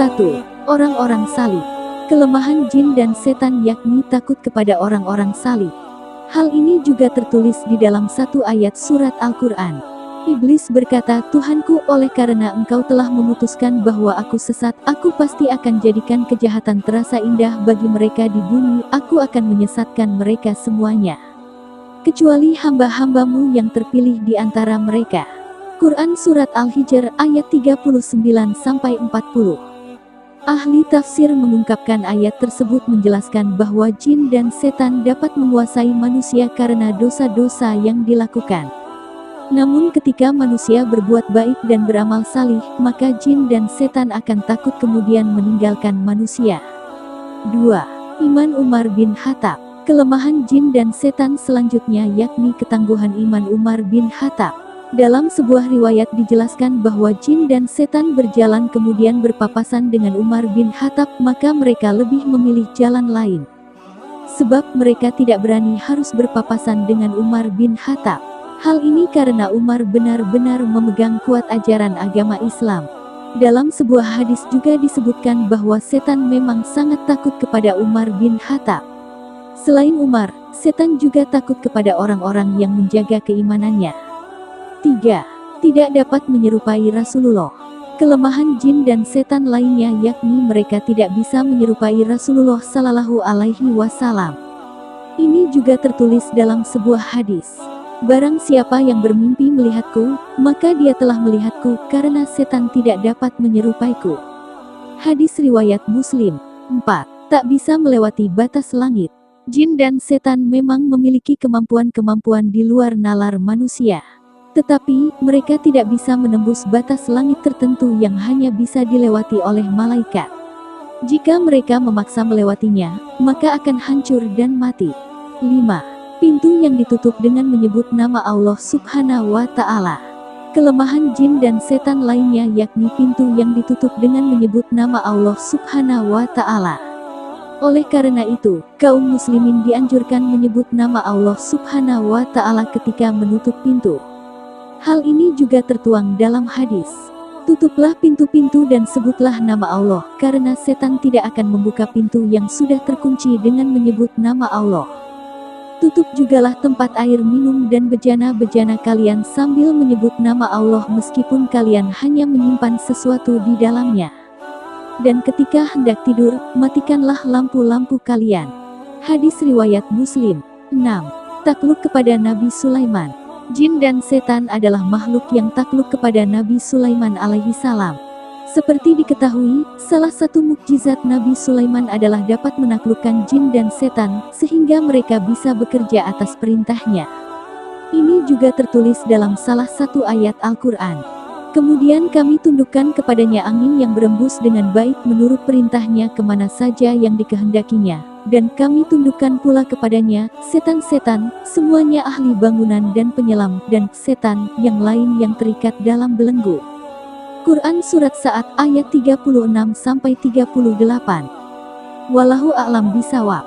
1. Orang-orang salib. Kelemahan jin dan setan yakni takut kepada orang-orang salib. Hal ini juga tertulis di dalam satu ayat surat Al-Quran. Iblis berkata, Tuhanku, oleh karena engkau telah memutuskan bahwa aku sesat, aku pasti akan jadikan kejahatan terasa indah bagi mereka di bumi, aku akan menyesatkan mereka semuanya. Kecuali hamba-hambamu yang terpilih di antara mereka. Quran Surat Al-Hijr ayat 39-40. Ahli tafsir mengungkapkan ayat tersebut menjelaskan bahwa jin dan setan dapat menguasai manusia karena dosa-dosa yang dilakukan. Namun ketika manusia berbuat baik dan beramal salih, maka jin dan setan akan takut kemudian meninggalkan manusia. 2. Iman Umar bin Khattab. Kelemahan jin dan setan selanjutnya yakni ketangguhan iman Umar bin Khattab. Dalam sebuah riwayat dijelaskan bahwa jin dan setan berjalan kemudian berpapasan dengan Umar bin Khattab, maka mereka lebih memilih jalan lain. Sebab mereka tidak berani harus berpapasan dengan Umar bin Khattab. Hal ini karena Umar benar-benar memegang kuat ajaran agama Islam. Dalam sebuah hadis juga disebutkan bahwa setan memang sangat takut kepada Umar bin Khattab. Selain Umar, setan juga takut kepada orang-orang yang menjaga keimanannya. 3. Tidak dapat menyerupai Rasulullah. Kelemahan jin dan setan lainnya yakni mereka tidak bisa menyerupai Rasulullah Sallallahu Alaihi Wasallam. Ini juga tertulis dalam sebuah hadis. Barang siapa yang bermimpi melihatku, maka dia telah melihatku, karena setan tidak dapat menyerupaiku. Hadis riwayat Muslim. 4. Tak bisa melewati batas langit. Jin dan setan memang memiliki kemampuan-kemampuan di luar nalar manusia. Tetapi, mereka tidak bisa menembus batas langit tertentu yang hanya bisa dilewati oleh malaikat. Jika mereka memaksa melewatinya, maka akan hancur dan mati. 5. Pintu yang ditutup dengan menyebut nama Allah Subhanahu wa Ta'ala. Kelemahan jin dan setan lainnya yakni pintu yang ditutup dengan menyebut nama Allah Subhanahu wa Ta'ala. Oleh karena itu, kaum muslimin dianjurkan menyebut nama Allah Subhanahu wa Ta'ala ketika menutup pintu. Hal ini juga tertuang dalam hadis. Tutuplah pintu-pintu dan sebutlah nama Allah, karena setan tidak akan membuka pintu yang sudah terkunci dengan menyebut nama Allah. Tutup jugalah tempat air minum dan bejana-bejana kalian sambil menyebut nama Allah meskipun kalian hanya menyimpan sesuatu di dalamnya. Dan ketika hendak tidur, matikanlah lampu-lampu kalian. Hadis riwayat Muslim. 6. Takluk kepada Nabi Sulaiman. Jin dan setan adalah makhluk yang takluk kepada Nabi Sulaiman alaihi salam. Seperti diketahui, salah satu mukjizat Nabi Sulaiman adalah dapat menaklukkan jin dan setan, sehingga mereka bisa bekerja atas perintahnya. Ini juga tertulis dalam salah satu ayat Al-Quran. Kemudian kami tundukkan kepadanya angin yang berembus dengan baik menurut perintahnya kemana saja yang dikehendakinya. Dan kami tundukkan pula kepadanya setan-setan, semuanya ahli bangunan dan penyelam, dan setan yang lain yang terikat dalam belenggu. Quran Surat Sa'ad ayat 36-38. Wallahu a'lam bishawab.